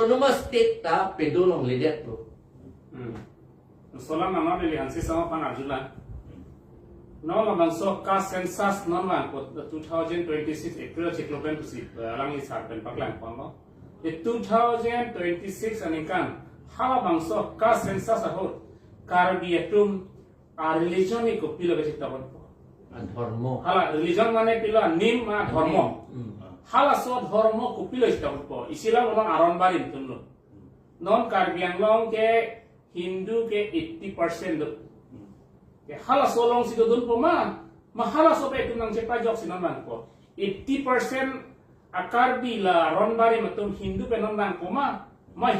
autonomous state ta pedolong ledet lo. Soalan nama dari hansi sama panarjula. No langsung ka census non man ko 2026 April ciklopen tu si alang isar pen paklan kono. Di 2026 ani kan hala bangso ka census ahot karbi etum religion ko pilo ke cita kon. Dhormo. Hala religion mane pilo nim ma dharma. Hala so dharma ko pilo cita kon. Isilah orang aron barin tunlo. Non karbi anglong ke Hindu ke 80% do. Ya hala solong si dodon po mahala so pa itong nang jok sinaman ko. 80% akar bila ronbari matum Hindu pe nang ko ma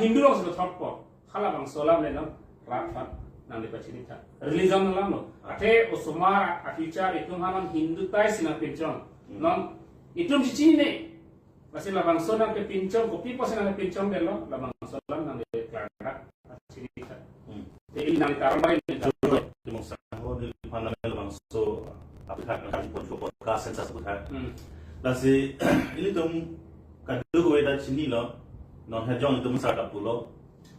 Hindu long si thok po. Hala bang solam le no rafa nang di pachinita. Religion lang no. Ate usumar aticha itong hanan Hindu tay sinang pinchon. Non itum chichini ne. Kasi labang solam ke pinchon ko pipo sinang pinchon belo labang solam nang di klanga. Jadi nang taruh main demonstrasi di panel bangso apakah akan dibuat podcast sensasi bukan? Lasi ini tuh kado gue dari sini lo non hejong itu mesra pulau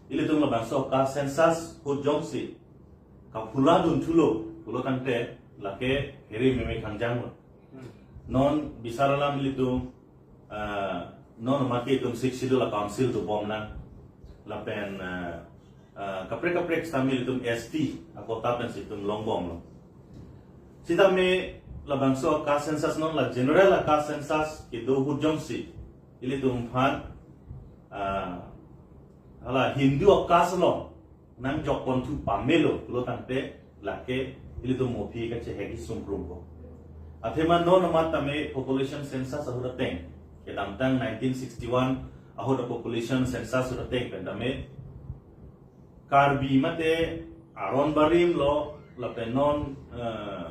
ini tuh lo bangso ka sensas hujong si kapula dun pulau kan teh lake heri meme kanjang lo non bisa dalam ini tuh non mati itu siksidu la council tuh bom nang lapen kaprek sambil itu ST aku tapen situ longbong lo. Sita me labangso ka sensas non la general ka sensas itu hujung si ili tumpan hala Hindu kas lo nang jokon tu pamelo lo tante lake ili tum mopi ka chehegi sumprum ko. Athema non mata me population census ahura teng ke tang 1961 ahura population census ahura teng pendame Karbi mate aron barim lo lapenon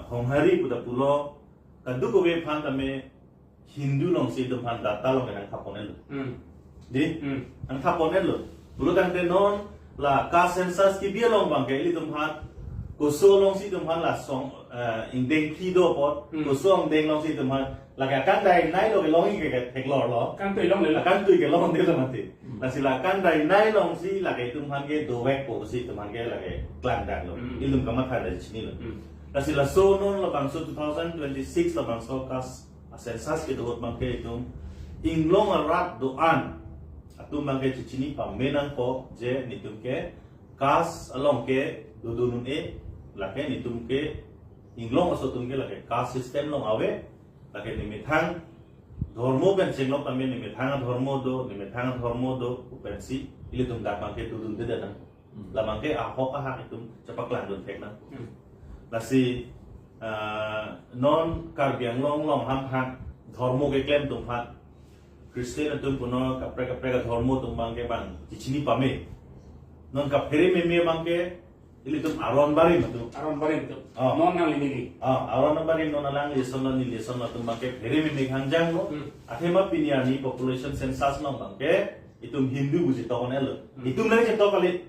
honghari puda pulo kadu ko be phan tame Hindu long si dum phan data long kan kaponel di ang kaponel lo pulo kan te non la ka census ki bia long bang ke li dum phan ko so long si dum phan la song indeng thi do pot ko so ong deng long si dum phan la ka kan dai nai lo ke long ke thek lor lo kan tui long le la kan tui ke long de la mate la silakan dari nai long si lagi tumhan ke dowek po si tumhan ke lagi klandang lo ilum kamat dari sini lo la sila so non lo bangso 2026 lo bangso kas sensas ke dohot mangke itu inglong arat doan atum mangke cicini pamenang po je nitum ke kas along ke dudunun lake nitum ke inglong asotum ke lake kas system long awe lake nimitang Dhormo ben senglok kami ni methanga dhormo do upensi ili tum dak mangke tudun de dan la mangke ahok aha itum cepak landun tekna lasi non karbiang long ham dhormo ke klem tum phat Kristen tum puno kapre dhormo tum mangke bang cichini pame non kapere me mangke ili tum aron bari matu itu non nang lini aron bari non alang lesson tum mangke pere me hangjang no athema piniani population census no bangke itum Hindu buji tokonel itum lagi cetok kali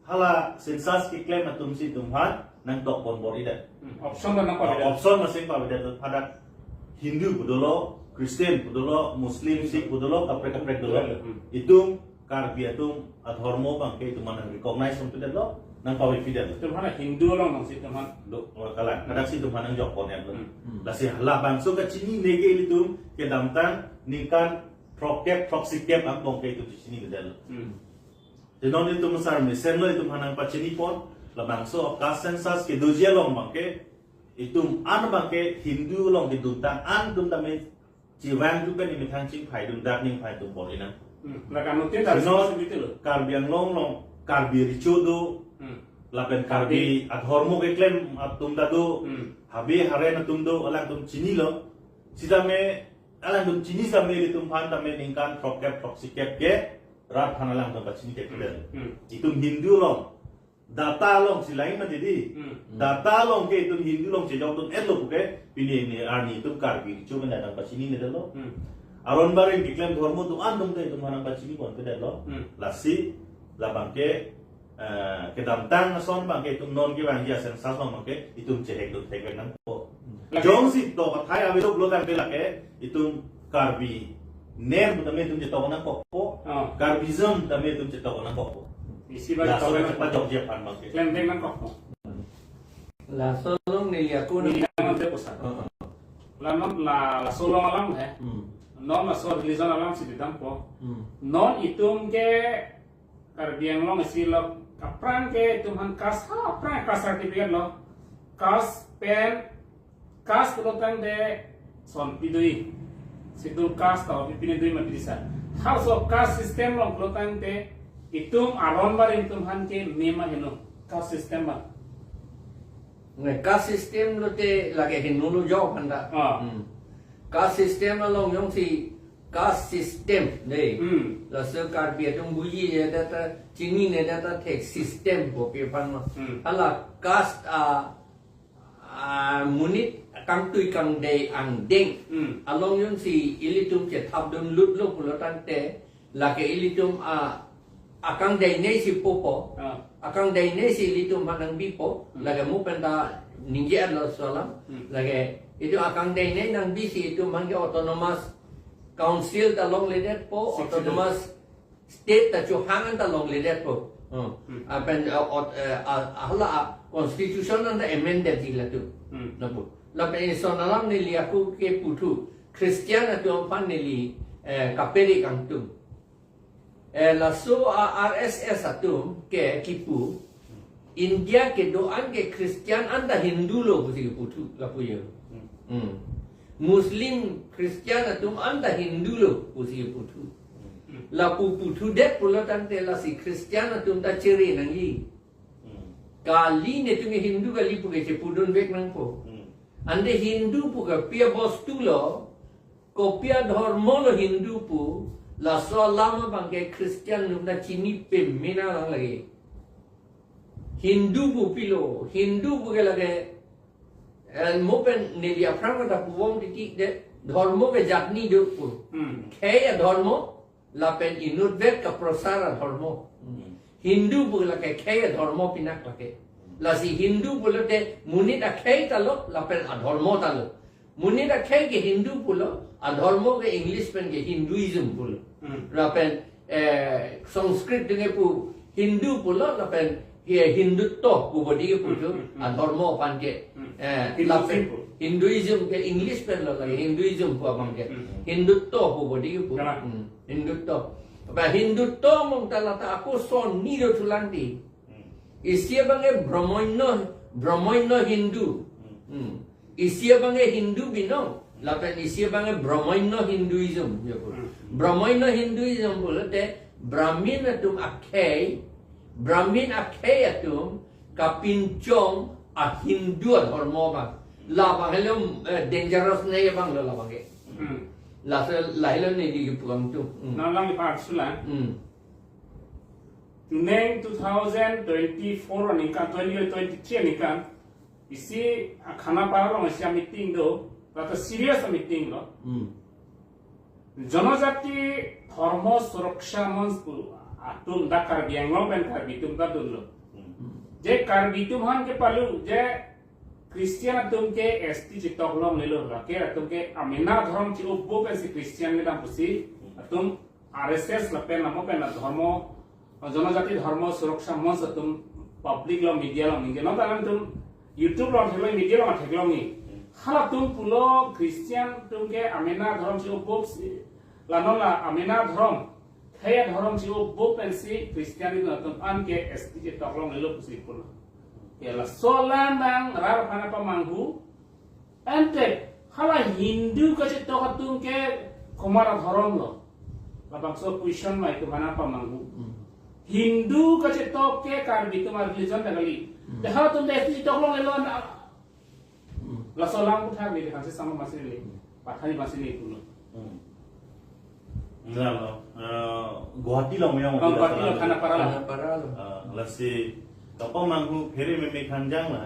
hala census ki claim atum si tumhan nang tok bon bor ida option dan apa beda option masing pa beda pada Hindu budolo Kristen budolo Muslim Sikh budolo kapre dolo itum karbiatum adhormo bangke itum manang recognize untuk delo nang pawe fidel itu mana Hindu long nang si teman do kalan kadang si tumhan nang jokon ya la si hala bangso ka chini nege itum ke damtan ningkan proxicap ang bongke itu di sini gedal. Denon itu mesar mesen lo itu hanang pacini pon la bangso ka sensas ke dojia long bangke itu an bangke Hindu long ke duntang an duntame jiwang juga ni mitang ching phai dundak ning phai tum bor ina. La kanutin dari segitu lo. Karbian long karbi ricodo lapen karbi adhormo ke klem atum dado habi haren atum do alang tum chini lo sidame alang tum chini same tum phan tame ningkan proxicap ke rat hanalang tum chini ke kudel itum Hindu long data long silain na didi data long ke itum Hindu long sejauh tum elo ke pini ni arni tum karbi ricodo na dang chini ne delo aron barin diklaim dharmo tum andum te tum hanang chini kon kudel lo lasi labangke kedamtang son bangke itum non ke bangja sensas long bangke itum cehek do thek nang po jong si to ka thai abe lo tan pelake itum karbi ner tame tum cetok na popo carbism tame tum cetok na popo isi la bagi so tahu cepat jog je pan mak klaim dengan kok Là số long này là cô ini này. yang nanti pusat lalu la solong alam non la so religion alam si ditang po non itum ke karbiang long isi lo kapran ke tuhan kas ha apran kas certificate lo kas pen kas kelotan de son pidui sidul kas tau pipine dui mabisa house of kas system lo kelotan de itum aron barin tuhan ke mema heno kas system ba Người các system lo te là cái hình nó job handa. Các system là long nhung thì các system đây là sự cải biến trong bùi gì này ta chính như này ta take system của phía pan mà. Là các munit căng tui căng đầy ăn đeng. Along nhung thì ilitum chỉ tháp đun lút lút của nó tan te là cái ilitum akang day ne si popo akang day ne si litum manang bipo laga mo penta ninja lo salam laga itu akang day ne nang bisi itu mangge autonomous council ta long leader po autonomous state ta chu hangan ta long leader po apen hala constitution anda amended dila tu nabu lapen sonalam ni liaku ke putu Christian atu pan ni kaperi kang tu la so RSS atum ke kipu India ke doan ke Christian anda Hindu lo busi putu la puyo Muslim Christian atum anda Hindu lo busi putu la putu det pula tante la si Christian atum ta ceri nangi kali ne tunge Hindu kali puge ce pudun bek nang po ande Hindu puga pia bostu lo ko pia dharma lo Hindu pu la so lama bangke Christian nunda chini pe mina lang lagi Hindu bu pilo Hindu bu ke lage mopen nelia pranga ta puwong titi de dharma ke jatni do pu kaya dharma la pen inut vet ka prasara dharma Hindu bu lage kaya dharma pinak lage la si Hindu bu lage munit a kaya talo la pen a dharma talo munit a kaya ke Hindu pulo adharma ke English pen ke Hinduism pulo lapen Sanskrit dengan pu Hindu pula lapen Hindutva pu bodi ke pu adharma pan ke lapen Hinduism ke English pen la Hinduism pu abang ke Hindutva pu bodi ke pu Hindutva apa Hindutva mong talata aku son ni do tulandi isia bange Brahmana Hindu isia bange Hindu binong lapen isia bange Brahmana Hinduism ya pun Brahmana Hinduism pula te Brahmin atum atum kapincong a Hindu dharma bang la bang helom dangerous ne bang la bang ke la helom ne di puang tu na lang ni part sulan neng 2024 ni kan 2023 ni kan isi khana parang asia meeting do rata serious meeting lo জনজাতি ধর্ম সুরক্ষা মঞ্চ আতুম দা কার্বি আংলং পেন কার্বি তুম তা দুল যে কার্বি তুম হান কে পালু যে ক্রিশ্চিয়ান তুম কে এসটি চিতক লম নিলো রাকে তুম কে আমিনা ধর্ম চি উব্বো পেন সি ক্রিশ্চিয়ান কে দাম পুসি তুম আরএসএস লপেন নামো পেন ধর্ম জনজাতি ধর্ম সুরক্ষা মঞ্চ তুম পাবলিক ল মিডিয়া ল নিগে ন তালাম তুম ইউটিউব ল থেলো মিডিয়া ল থেলো নি hala tum pulo Christian tum ke amena dharam si obok si lanola amena dharam thaya dharam si obok pensi Christian ni tum an ke esti je taklong lelo pusi pulo yala solan bang rar pana pamanghu ante hala Hindu ka je to tum ke komara dharam lo labang so question mai tu pana pamanghu Hindu ka je to ke karbi tumar religion dagali hala tum de esti taklong lelo la solang putar ni kan sama masih ni pathani masih ni pulo ngalo Guwahati lo yang Guwahati lo kana paralo la si kapang manghu phere me khanjang la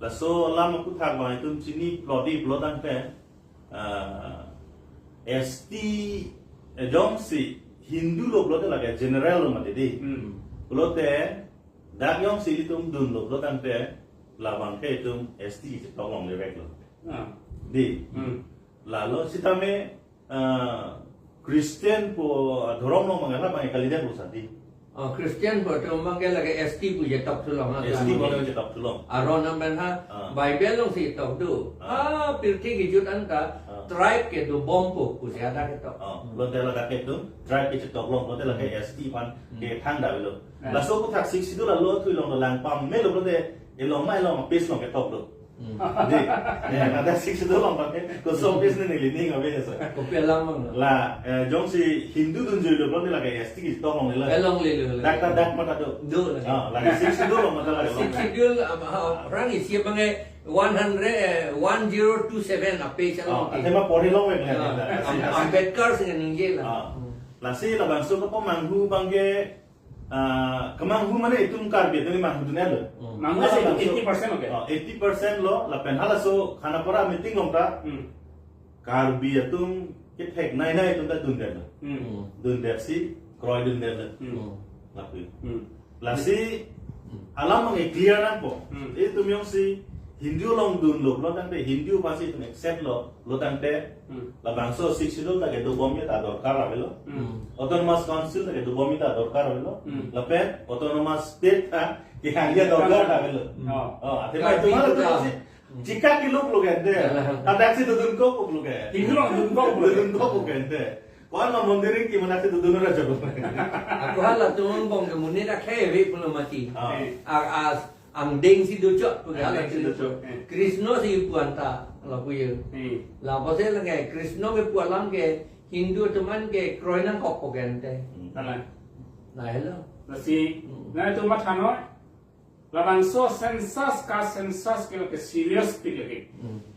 la so lam putar ba itu sini plodi plodan pe ST dong si Hindu lo plodan la general lo mate di plote dak yong si tum dun lo plodan pe labang ke tum ST tolong lewek lo di lalu sitame Kristen po dorom lo mangala bang kalian po sati. Christian po to mangke lagi ST pu je top tulong ha. SD ko lang cakap tulong. Aron naman ha. Bible long si top do. Pirti gijut anta tribe ke do bompo pu si ada ke top. Lo tela kakek tu, drive ke cakap long, lo tela ke SD pan ke thang dah lo. Laso ko tak sik situ lah lo tu long lo lang pam me lo te elong mai long pes long ke top lo. Di, ada sik situ long pakai, ko so pes ni ni ngabe ya so. Kopi lang mang. Lah, jong si Hindu tu je lo tela ke SD ki top long le. Elong le. Dak mata tu. Do lagi. Lagi sik situ long mata lagi. Sidul orang isi bangai 1027 apa calon. Ate ma pori long we. Ambedkar dengan ninje lah. Lasi la bangso ko manghu bangge kemanghu mana itu karbi itu manghu dunia lo. Mangga sih 80% oke. 80% lo la penhala so khana para meeting long ta karbi itu kita nai itu ta dun der si kroy dun der lapi. Lasi alam mang clear nan po. Itu myong si Hindu long dun lo tante Hindu pasti itu accept lo tante la bangso 6 lo ta ke do bomya ta dorkar avelo. Autonomous council ta ke do bomya ta dorkar avelo. La pen autonomous state ta ke hanya dorkar avelo. Ate mai tu malo tu jika ki lok lo gende ada si dudun ko lo ge. Hindu long dun ko gende. Kau lo mondiring ki mana si dudun ra jago. Aku hala tuang bong ke munir dak hewe pun mati. Ang ding si docok pegala si docok. Krishna si puanta la puye. La pasal lagi Krishna ke pualang ke Hindu teman ke kroinan kok gente. Alah. Nah hello. Nasi, nah itu mat hanoi. Labang so sensas ke serius pilih.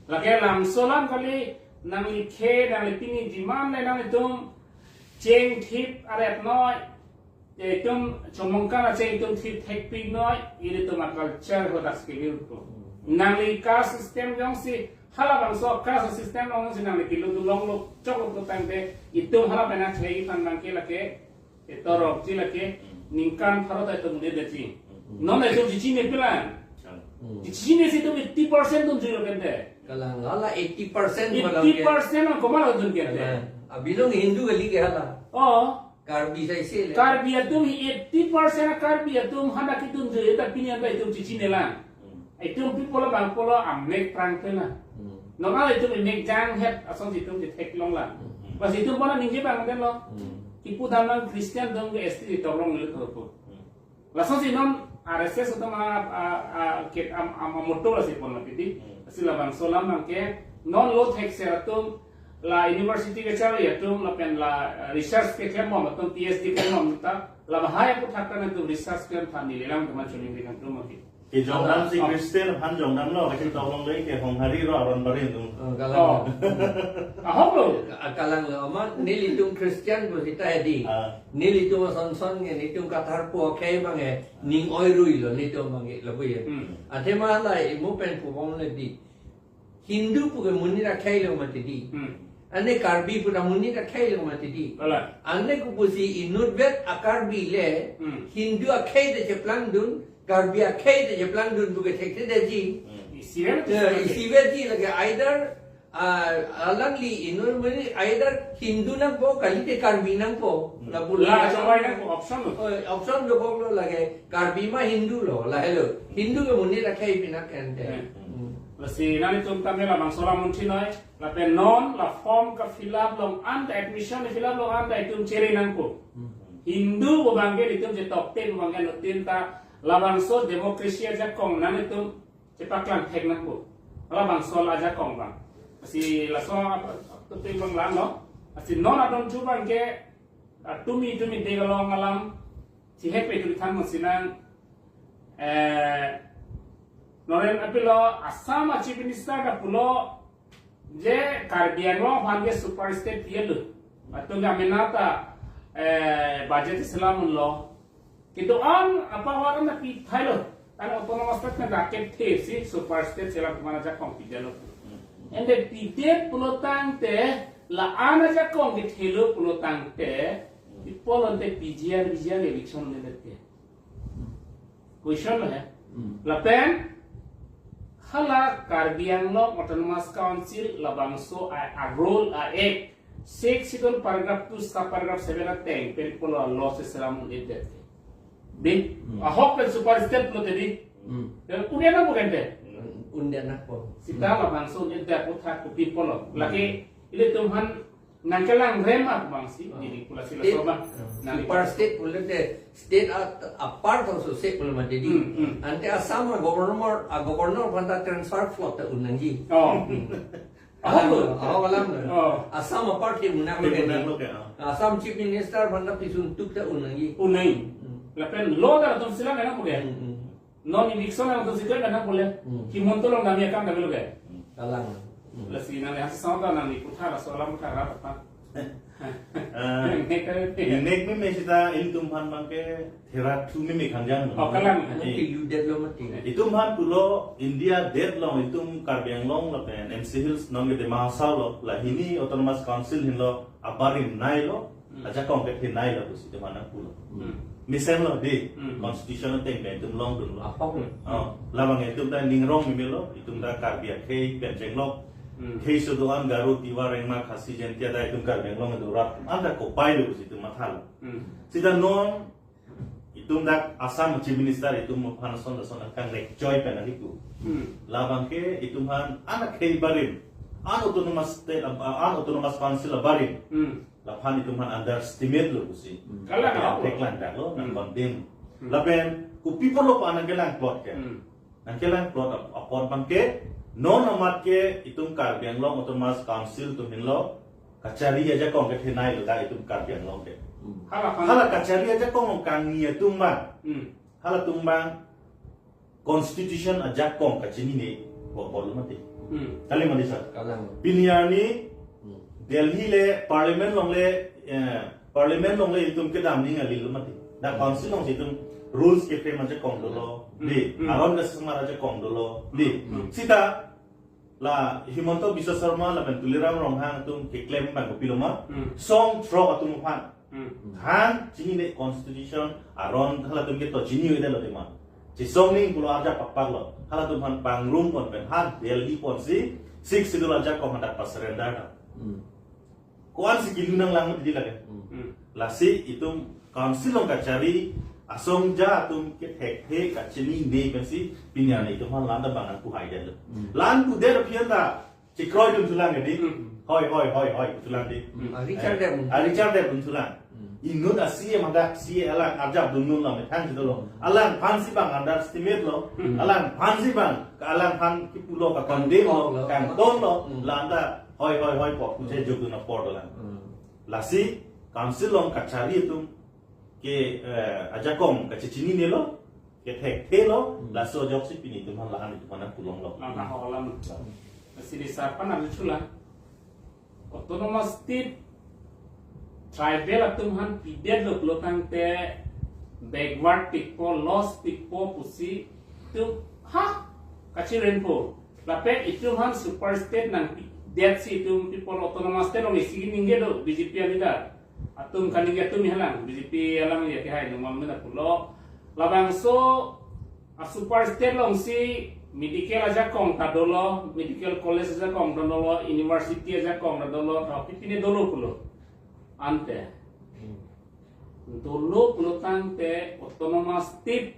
Lagi lam solam kali nang likhe nang lipini jiman nang itu ceng tip aret noi. Itum cumongkan aja itum tip pig noi ini tu culture hodas keliru tu. Nang lika sistem yang si halabang so kas sistem long si nang likilu tu long lo cok tu tante itu halab enak cai pandang ke lake itu rok ci lake ningkan farod itu mudah deci. Non itu cici ni pelan. Cici ni situ 80% tu jual kente. Kalau hala 80% 80% kau malah tu kente. Abilong Hindu kali ke hala. Oh. Karbi saya sih. Karbi itu 80% karbi itu hendak itu je tapi ni ada itu cici ni lah. Itu people bang polo amnek perang tu lah. Normal itu amnek jang head asal itu je tek long lah. Pas itu pula ninje bang kan lo. Ipu dalam Kristen dong ke ST ditolong dulu tu. Langsung si non RSS atau ke motor lah si pun nanti. Sila bang solam nangke non lo tek seratum la university ke cara ya tu la pen la research ke kemo atau PhD ke kemo kita la bahaya pun takkan itu research ke fani lelang teman curi dengan tu mungkin. Ke jongnam si Kristen han jongnam lo ke tolong lagi ke honghari ro aron barin tu. Kalau ahok lo. Kalau lama nil itu Kristen tu kita edi. Nil itu son nge itu katar po kay mange ning oirui lo nito mange labuye. Ate malah imu pen pupong ledi. Hindu puke munira kay lo mati di. Ane karbi pura muni ka khay lo mati di. Ane kupusi inudbet akarbi le Hindu akhay de jeplang dun karbi akhay de jeplang dun buke tekte de ji. Isiwe ji lagi either alangli inur muni either Hindu nang po kalite karbi nang po. La coba ini option do po lo lagi karbi ma Hindu lo la hello. Hindu ke munira khay pinak kente. Lasi nani tum kami la bang solam munci noi la pen non la form ka filap long anda admission ni filap long anda itum ceri nangko Hindu bangge itum je top 10 bangge nutin ta la bang so demokrasi aja kong nani tum cepaklan tek nangko la bang sol aja kong bang si la so tu tim bang lan no si non adon tu bangge tumi degalong alam si hepe tu tan musinan Noren apilo asama chief minister ka pulo je karbiango hange super state yelu atunga menata budget islam lo kitu an apa waran na pithailo an autonomous state na raket the si super state sila mana ja kong pijalo ende pide pulo tangte la ana ja kong githelo pulo tangte ipolon te pijiar election le dete question hai la pen hala Karbi Anglong Autonomous Council labangso a role a ek 6 sidol paragraph 2 sa paragraph 7 na teng pen polo law se selamun edet di ahok pen super state lo tadi dan udah na bukan deh Undian ako. sita la bangso edet utha ko pi polo laki ile tumhan nangkelang remak bangsi jadi pula sila soba Super state pula de state apart also state pula jadi. Ante asam governor banda transfer float unangi. oh Ako alam na. Asam apart ke muna ko Asam chief minister banda pisuntuk ta unangi. unai lapen lo da tum sila na boleh non election na tum sila na boleh himonto lo nami akan da boleh Alang. lasi na ya sa da nami kutha la solam ka ra pa Nek mi mesita iltumhan bangke thera tu mi khanjang. oh kalang Nanti you dead lo mati. Itumhan pulo India dead long itum Karbiang long la pen MC Hills non ge mahasau lo la hini autonomous council hin lo abarim nai lo aja kong ke nai lo tu situ mana pulo. Misen lo di constitution teng ben tum long dun lo. Apa ko? Labang itum da ningrong mi lo itum da Karbiang ke pen jeng lo. Ke suduan garu tiwa rengma khasi jentia da itum Karbiang long du rat anda ko pai lo situ mathal. Sida non itum da Assam chief minister itum phanason da sona kan rek joy pen hiku. Labang ke itum han anak ke barim autonomous state autonomous council barim. Lapan itu man underestimate lo kusi. Kalang apa? Teklan dah lo nang condemn. Lapen ku people lo pa nang kelang plot ke. Nang kelang plot apon pangke non amat ke itum Karbiang long autonomous council tu min lo kacari aja kong ke thenai lo da itum Karbiang long ke. Hala kacari aja kong kang ni tumbang. Hala tumbang constitution aja kong kacini ni bol mati. Kali mati sah. Kalang. Binyani Delhi le parliament long le itum ke dam ni ngali lo mati da council long itum rules ke frame aja kong dolo di aron ga semar aja kong dolo di sita la Himonto Biswa Sarma la ben tuliram rong hang tum ke claim bang ko piloma song throw atum phan han chini ne constitution aron hala tum ke to chini ida lo tema chi song ning pulo aja papak lo hala tum han pangrum kon ben han Delhi pon si 6 sidul aja ko hendak pas surrender Kuan si kilunang lang di lagi. Lasi itu council long kacari asong ja tum ke thek kacini ne pensi pinyana itu man landa bangan ku hai jalo. Lan ku der pianda cikroy dum tulang ni. Hoi tulang di. Richard dem. Richard dem tulang. Inun asi manda si alang ajab dunun la metang jalo. Alang pansi bang underestimate lo. Alang pansi bang alang pan ki pulo ka condemn lo kan don lo landa hoi pok kuje jogu na port lang lasi council long kacari itu ke ajakom kacicini ne lo ke thek lo laso jok si pini tu man lahan itu mana pulong lo na holam sini sarpan na chula autonomous state tribal atumhan pided lo lokang te backward tikpo lost tikpo pusi tu kachiren po lape itumhan super state nang That si itum people autonomous state ongi sigi ninge do BJP alida atum kaninge atum halang BJP alang ya kihai no mamna pulo labang so a super state long si medical aja kong tadolo medical college aja kong dolo university aja kong dolo tapi pini dolo pulo ante dolo pulo tante autonomous state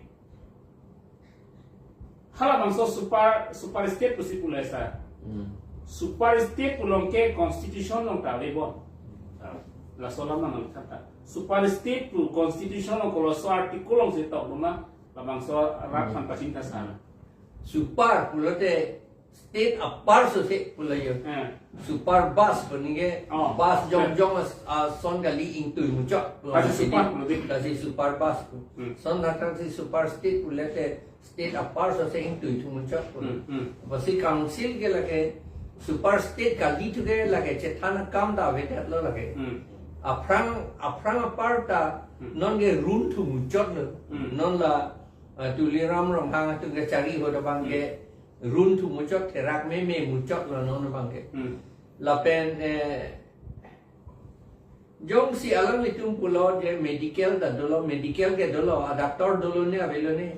hala bang so super state pusi pulo esa super state ulong ke constitution long tale bon la sola mang kata super state pu constitution long kalau so artikel long se tok luma la bang so rat san pacinta sana Super pula de state apart so se pula yo. Super bus peninge bus jong son gali into muncak. Kasi super bus. Son datang si super state pula de state apart so se into muncak. Basi council ke lage super state kali tu ke lage cetana kam da vetat lo lage. Aprang apart ta non ge run tu muncak lo. Non la tuliram ram hang tu ke cari ho da bang ke run tu muncak terak me muncak lo non bang ke. Lapen jong si alam itu pulau je medical dah dulu medical ke dulu adaptor dulu ni avelo ni.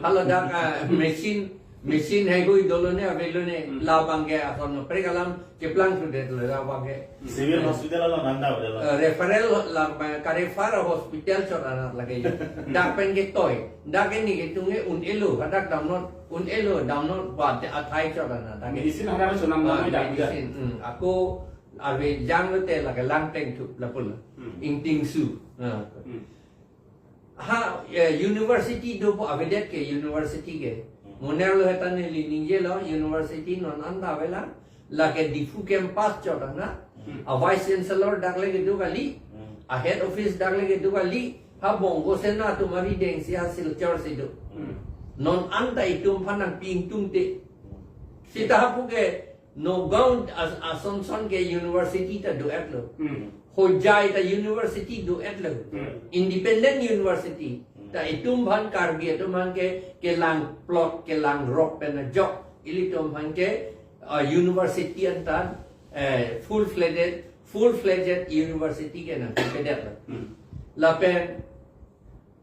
Halo dah mesin mesin hai goi dolone avelone la bangge ason pregalam keplang sudah la bangge civil hospital lo nanda udah referral la karefara hospital chorana lagi dak pen ke toy dak ni ke tunge un elo kadak download buat athai chorana dak medicine ada sunam nama dah medicine aku arve jang te la ke lang teng tu la pul ing ting su ha university do po avedet ke university ke Muner lo hetan ni ninje lo university non anda vela la ke difu campus chorana a vice chancellor dakle ke du kali a head office dakle ke du kali ha bongo sena tumari deng sia silchor sidu non anta itum phanang ping tungte sita hapu ke no bound as assumption ke university ta do atlo hojai ta university do atlo independent university ta itum phan karbi itum han ke lang plot ke lang rock pen job ilitum han ke university anta full fledged university ke na pedet la pen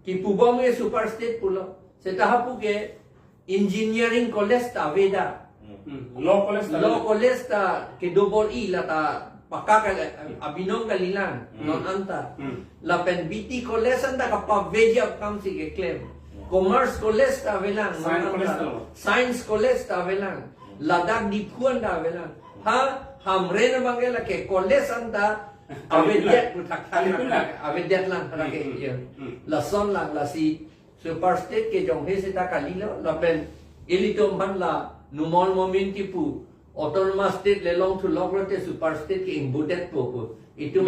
ki pubong e super state pulo seta hapu ke engineering college ta veda law college ta ke double e la ta pakka abinong kalilan non anta la pen BT college anta ka paveja kam si ke claim commerce college ta velang science college ta velang ladak di phuan ta velang ha hamre na bangela ke college anta avedjet putak avedjet lang ke la son lang la si super state ke jong he sita kalilo la pen elitom ban la numol momin tipu autonomous state lelong to logrote super state ke embodied po itu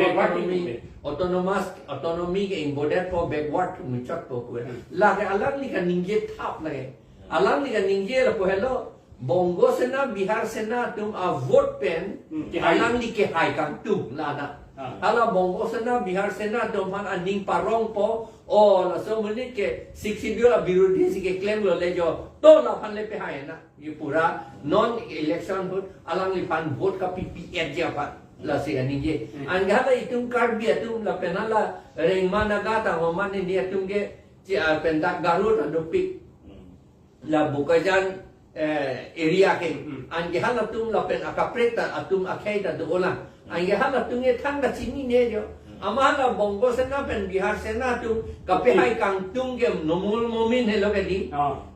autonomy ke embodied po backward to muchak po la ke alang li kan ninge thap lage alang li kan ninge la po hello bongo sena bihar sena tum a vote pen alang li ke hai kam tum la na hala bongo sena bihar sena tum han aning parong po la so menit ke 60 dia birudi si ke claim lo lejo to la phan le pe hai na ये पूरा non election vote alang lipan vote ka PPR je apa la si ani je angala itum card bi atum la penala reng mana gata ho man ni atum ge pendak garut ado pik la bukajan area ke angala tum la pen akapreta atum akhaita do ola angala tum ge thang da chini ne jo amala bongo sena pen bihar sena tum kape hai kang tum ge nomul momin helo ke di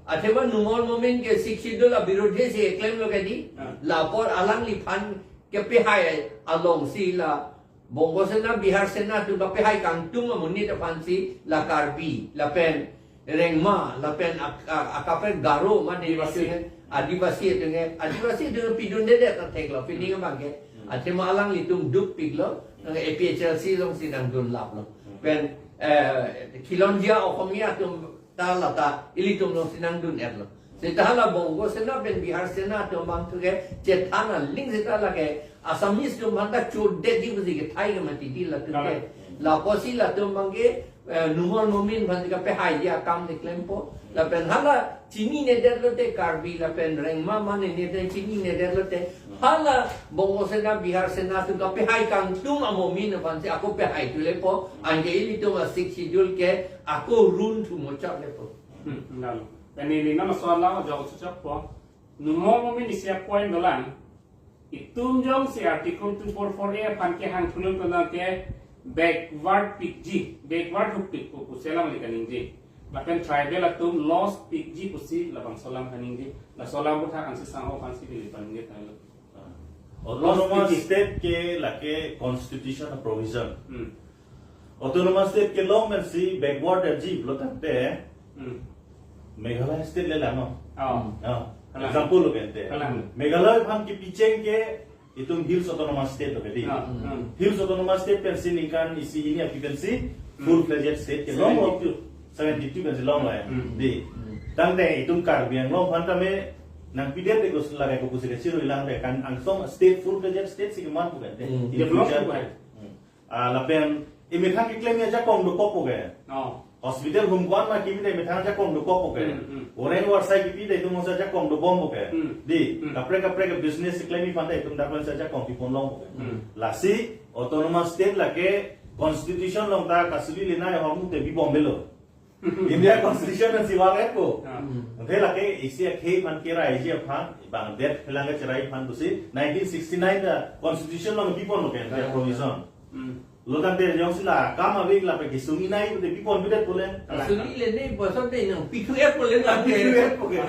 अथवा नुमोल मोमेंट के शिक्षित ला विरोधी से क्लेम लो कदी लापोर along Lifan के पे हाय अलोंग सी ला बोंगो से ना बिहार से ना तु पे हाय कांगतुंग मुन्नी त फांसी ला कार्बी ला पेन रेंगमा ला पेन अकापे गारो मा आदिवासी आदिवासी द पिडुन दे त थेक लो फिनिंग बांगे अथवा अलांग लितुम दुप पिगलो एपीएचएलसी जों सिनांग दुन लाप लो पेन खिलंजिया ओखमिया तुम ta ilitum no sinang dun erlo setala bongo sena ben bihar sena to bang tu ke cetana ling setala ke asamis to manda chode di buzi ke thai ke mati di la tu ke la posi la to mangi numol momin bhandi ka pe hai dia kam de klempo la pen hala chini ne derlo te karbi la pen rengma mane ne te chini ne derlo te hala bongo sena bihar sena tu ka pe hai kang tum amomin bhansi ako pe hai tu lepo ange ilitum a sik schedule ke ako run tu mochak lepo nalo ini nama soal lawa jauh cocok po numol momin isia point dolan itum jong si article 244A pan ke hang thulun ko ke backward PG backward to pick ko selam likaning je bahkan tribal atum lost PG pusi labang solam kaning je la solam butha kan si sang ho kan si di pan je talo autonomous state ke lake constitution provision autonomous state ke long men si backward ji blotate Meghalaya state ले लानो एग्जांपल लो कहते हैं मेघालय हम की पीछे के इतुम hills autonomous state लो कहते हैं हिल्स ऑटोनोमस स्टेट पेंसी निकान इसी इनी एप्लीकेंसी फुल फ्लेजेड स्टेट के लॉन्ग ऑफ 72 पेंसी लॉन्ग है दी तंगे इतुम कार्बियन लॉन्ग फंटा में नंग PDF de gos lagai ko kusire siro ilang de kan angsom state full fledged state sing man ko कहते हैं develop ko है la pen imethan ki claim ya ja kong do ko ge hospital hum kwan ma kimi de methan ja kong do ko ke oren war sai ki de tum sa ja kong do bom ke di kapre ke business claim fan de tum da plan sa ja kong ki pon long ke la si autonomous state la ke constitution long ta kasli lena hom te bi bom belo India constitution na siwang ko. Thế là cái Asia khi man kira Asia phan bang det philang cái cherai phan tu si 1969 da constitution long people no ken provision. Lo tan te jong sila kama week la pe ki sumi nai de people bidet pole. Sumi le nei bosan de nang P2F pole nang P2F pole.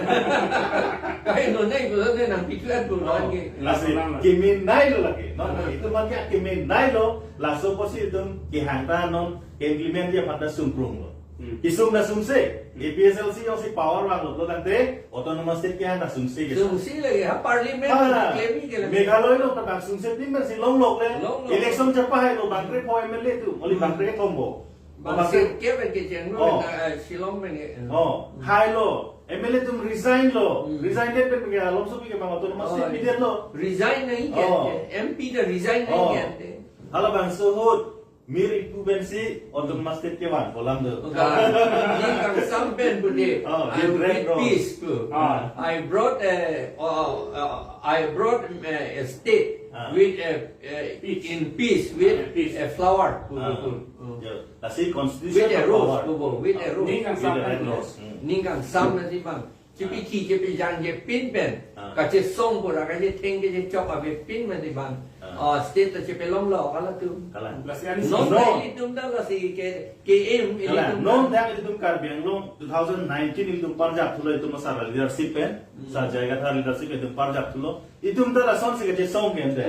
Kai no nei bosan de nang P2F pole nang ke. La si ki min nai lo la ke. No itu man ya ki min nai lo la so po si tum ki hang ta non ki implement dia pada sumprung lo. Kisum na sumse. APSLC yung si power wang lo tan te autonomous state kya na sumse ke. Sumsi lagi ha parliament claiming ke. Meghalaya lo ta sumse din man si long lok le. Election chapa hai lo bangre po MLA tu. Oli bangre thombo. Bangre ke ben ke jeng lo Shillong ben ke. Oh, hai lo. MLA tum resign lo. Resign date pe ke alom so ke bang autonomous state bidel lo. Resign nahi ke. MP da resign nahi ke. Hala bang sohut mirip kubensi autonomous state ke wan kolam do. Ni sampen bude. I made peace too. I brought a state with in peace with a flower. Kasi constitution With a rose, with a rose. Ningang sam na si bang. Cipi ki cipi jang je pin pen. Kace song pura kace teng ke chok abe pin man si bang. State ta cipi long lo kala tu. Non dai tum da kasi ke em non da itum kar biang long 2019 itum parjap thulo itum sara leadership pen sa jaiga thar leadership itum parjap thulo itum da son se ke song ken de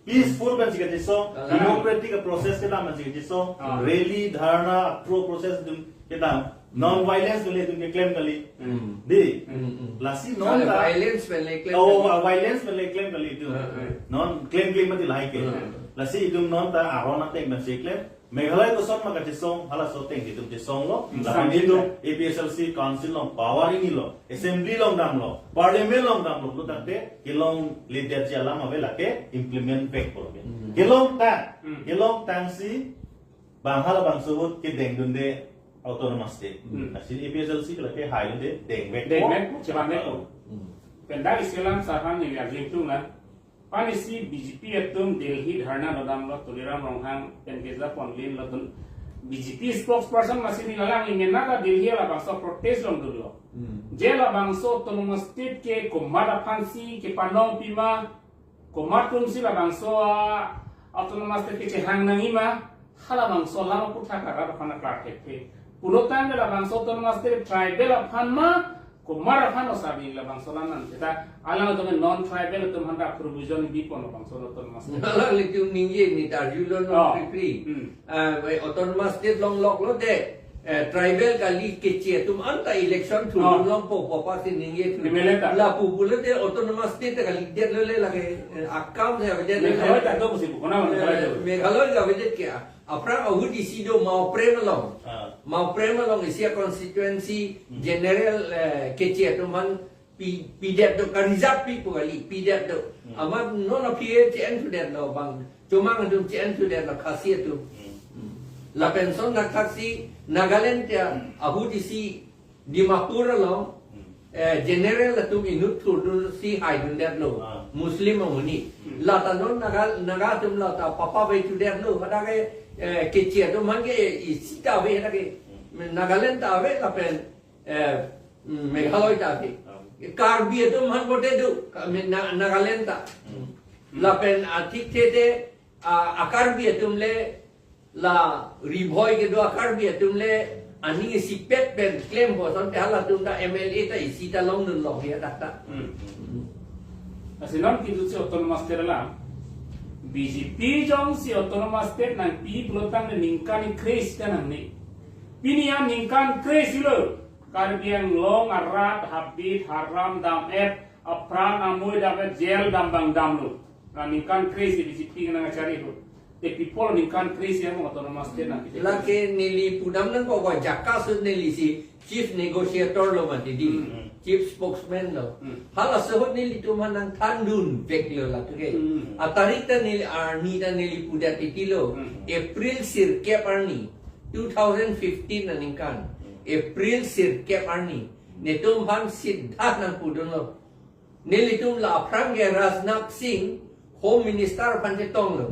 peaceful ben se ke song democratic process ke dam se ke song rally dharna pro process itum ke dam non violence ke itum ke claim kali di lasi non da violence pe claim violence pe claim kali itu non claim mati lai ke lasi itum non da arona tek ben se claim Meghalaya ko son maka song hala so teng itum song lo la itu APSLC council long power ini lo assembly long dam lo parliament long dam lo tante kilong leader jala ma vela ke implement back por ke kilong tang si bang hala bang subut ke deng dunde autonomous state asi APSLC ke hai dunde deng back cepat neko pendal Islam sarang ni agim tu na Panisi BJP atum Delhi dharna rodam lo tuliram ronghang engeza ponlin lo tun BJP spokesperson masih nilalang ingena ka Delhi la bangso protest long dulu je la bangso autonomous state ke komara pansi ke panong pima komatum si la bangso autonomous state ke hang nangima hala bangso lama putra kara phana karte pulotan la bangso autonomous state tribal phanma Kumara kan osabi la bangsolan kita alang itu non tribal itu hendak provision di pon bangsolan autonomous. Alang itu ninggi ni tarjulo no free. Autonomous state long lock lo de tribal kali kecil tu anta election tu long po papa si ninggi tu. La pupula de autonomous state kali de lo le lage akam se avede. Meghalaya tak tahu sih bukan apa. Meghalaya ka avede kya? Apra ahud isido mau premalong isia constituency general kecil tu man pidet tu karizap pi pukali pidet tu amat non appear cn tu der lo bang cuma ngadu cn tu der lo khasiat tu la pension nak taksi Nagaland ya ahud isi Dimapur lo general tu inut tu si hai tu der lo muslim muni la tanon naga tum la ta papa bai tu der lo ada ke kecil tu man ke isi ta be ada ke Nagaland ta be la pen Meghalaya ta be Karbi tu man bote tu Nagaland ta la pen atik te akarbi tum le la ribhoi ke do akarbi tum le ani si pet pen claim bo son te hala tum da MLA ta isi ta long nun long ya ta Asilam kitu si autonomous state la BJP jong si autonomous state nang pi pelotang ningkan kris kan ni pinian ningkan kris lo karbiang long arat habit haram dam apran amoy dam jail dam bang dam lo ningkan kris di BJP nang cari lo the people ningkan kris yang autonomous state nang lake nili pudam nang ko jakka sud nili si chief negotiator lo mati di chief spokesman lo hala sehut nili tu manang tandun vek lo la tu ke atarik ta nili arni ta nili puda titilo April sirkep arni 2015 na ningkan April sirkep arni netum han siddhat nang pudun lo nili tum la aprang ge Rajnath Singh home minister pan tong lo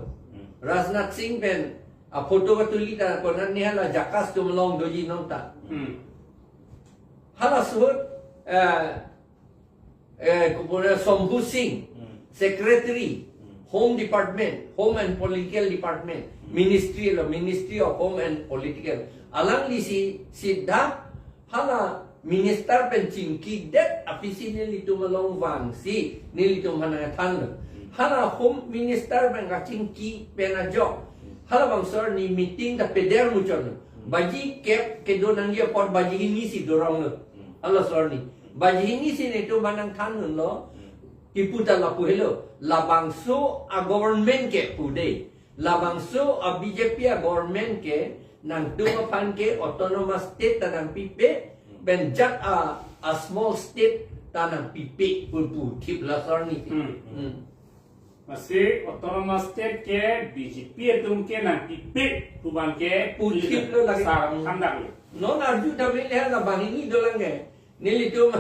Rajnath Singh pen foto ka tulita konan ni hala jakas tu melong doji nong ta hala suhut kemudian Sombu Singh secretary Home Department Home and Political Department Ministry of Home and Political alang di si dah hala minister pencingki det apisi ni litu melong wang si ni litu mana than hala home minister pengacingki penajok hala bangsor ni meeting da peder mucon baji kep kedonang dia pot baji ini si dorong lo hala sor ni baji ini si ni tu manang than lo iputa la puhelo la bangso a government ke pude la bangso a BJP a government ke nang tunga pan ke autonomous state tanang pipe benjak a small state tanang pipe pulpu tip la sor ni masih autonomous state ke BJP tum ke nang pipe tuban ke putip lo lagi kandak lo non arju tapi lihat la bang ini dolang ke nili tu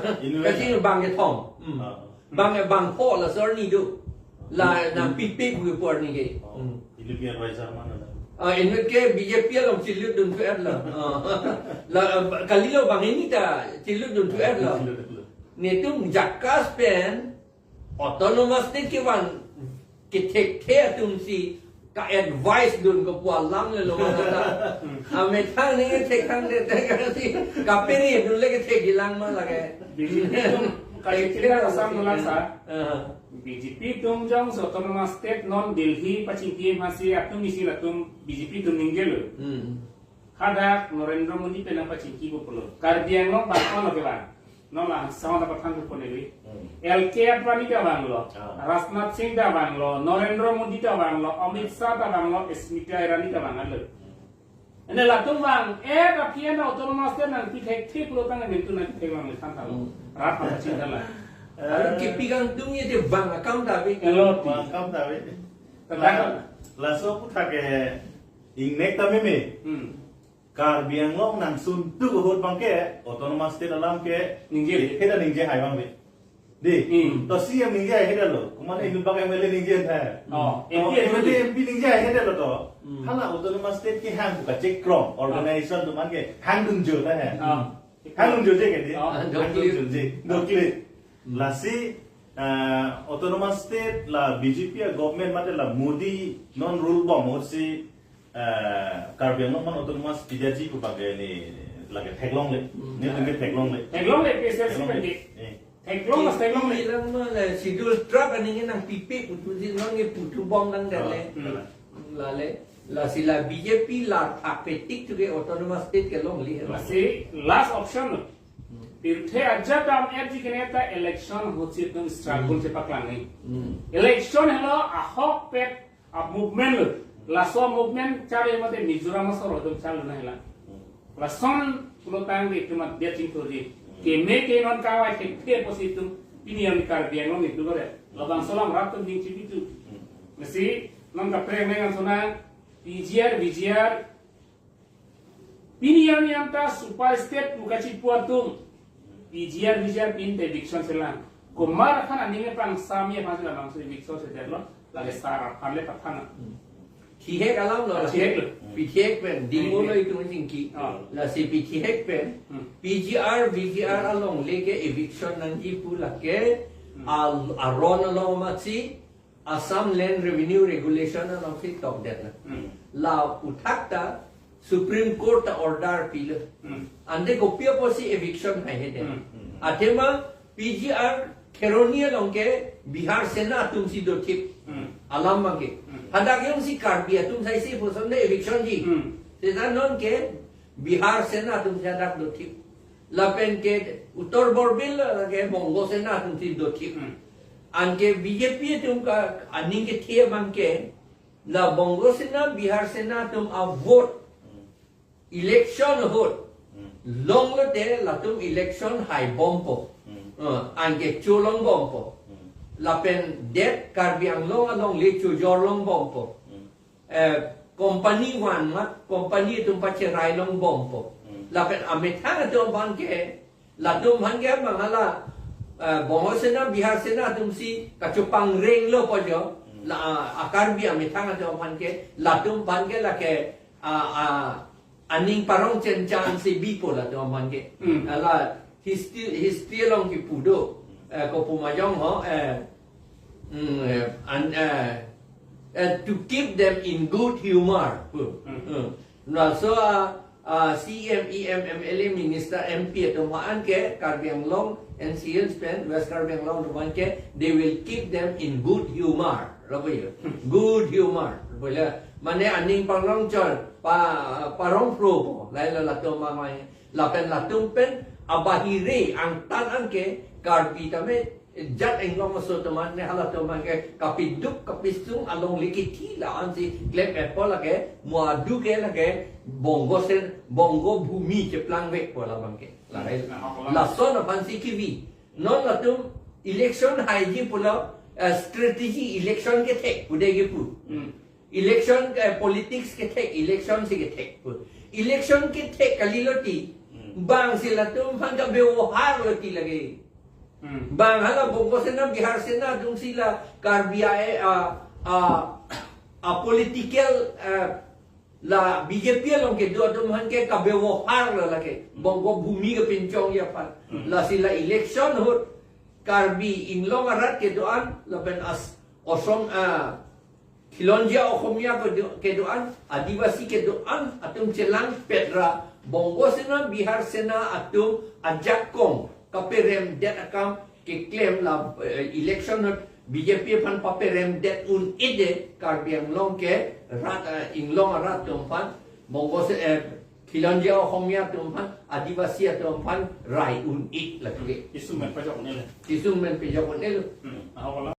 kasi bang ke thong bang ho la sor ni do la nang pipe pu por ni ke Ini biar Raisa mana dah? Ini ke BJP lah cilut dun tu lah kali lo bang ini ta cilut dun tu lah ni tu jakas pen autonomous state ke wan ke take care tum si ka advice dun ko pualang le lo mana ame thang ni ke take thang de si ka peri dun le ke take hilang ma lage BJP tum kali kita asam nulang sa BJP tum jang autonomous state non Delhi pacingki masih atum isi latum BJP tum ninggel kada Narendra Modi penang pacingki popular karbiang long bakon lo keban non lah sama dapat hantu poneli LK Advani da banglo Rajnath Singh da banglo Narendra Modi da banglo Amit Shah da banglo Smita Irani da banglo ene latum bang rapian autonomous state nang pitek tik lo tang nentu nang pitek bang tantalo rat pacing dala kipigang tung ye de bang account tapi elot Mangkam dah weh. tentang Laso pun tak ke ingnek tapi me. Kar biang long nang sun tu hot bang ke autonomous state dalam ke ninggil heda ningje hai bang be. Di, to si yang ningje hai heda lo. Kumana ingin bang MLA ningje hai. MP ningje hai heda lo to. Hala autonomous state ke hang buka cek krom organization tu man ke hang dung jo ta hai. Hang dung jo je ke di. Hang dung jo je. Dokle. Lasi autonomous state la BJP government mate la Modi non rule bom si karbiang non autonomous PDG ko bagai ni lagi teglong le ni tunggit teglong le PSLC pendi teglong mas teglong le lang mo la sidul trap ani nang pipi putu si nong ye putu bong lang dale la sila BJP la apetik tu ke autonomous state ke long li masih last option Pirthe aja tam erji keneta election hochi tum struggle se paklang nei election hello a hok pet a movement la so movement chare mate Mizoram sor dum chalu na hela la son pulo tang de tum de ting to di ke me ke non ka wa ke te positum piniam kar biang long itu gore la bang salam ratum ding cipitu mesti non ka pre mengan sona PGR piniam yang ta super step buka cipuatum PGR pin eviction selang. Kumar kan anime pang sami apa sih bang eviction setelah lagi startup kan lepas kan. Tihek alam lo Tihek pen dingolo itu mungkin la si Tihek pen VGR along leke eviction nanti pula ke aron along matsi Assam Land Revenue Regulation along si top that la utakta Supreme Court order pila. Ande kopia posi eviction hai hede. Atema PGR Keronia longke Bihar Sena tum si do tip alam mage. Hada ke si karbia tum sai si poson de eviction ji. Sesa non ke Bihar Sena tum jadak do tip. Lapen ke Uttar Borbil ke Bongo Sena tum si do tip. Anke BJP tum ka aning ke thie mangke la Bongo Sena Bihar Sena tum a vote election hot long lo te la tum election hai bompo ange cholong bompo la pen det karbiang long along le chu jorlong bompo company wan mat company tum pache rai long bompo la pen ametha tum ban ke la tum han ke mangala Bongo Sena Bihar Sena tum si kachupang reng lo po jo la akar bi ametha tum ban ke la tum ban ke la ke aning parong chen chan si bipo la to man ke ala history long ki pudo ko pumayong ho to keep them in good humor na so CM, EM, MLA, Minister, MP, tumaan ke Karbiang Long, NCL spend, West Karbiang Long, tumaan ke, they will keep them in good humor. Good humor. Mane aning panglong chon, parong pro po, laila lato mamay, lapen latung pen, abahiri, ang tanan ke, Karbi tame, jat ang long maso tumaan, ne hala tumaan ke, kapiduk, kapistung, along likitila, ansi, klep epo lake, muadu ke lake, bongo bumi je plang wek po la bangke la so na pansi kiwi non la tum election haiji pula strategy election ke tek ude ge pu election politics ke tek election se ke tek pu election ke tek kaliloti bang sila tum hanga bewahar loti lagi bang hala bongo sena bihar sena dung sila karbiae political la BJP long ke do man ke ka bewahar la ke bongo bumi ke pincong ya pan la sila election hot Karbi inglong arat ke doan la ben as osom Khilonjia Okhomia ke doan adivasi ke doan atum celang petra bongo sena Bihar sena atum ajakong kaperem det akam ke claim la election hot BJP pan paperem det un ide Karbiang long ke rat inglong rat tumpan monggo se Khilonjia Okhomia tumpan adivasi tumpan rai un it la ke Isu men pajak ni le. Kisum men pejak on elu Awala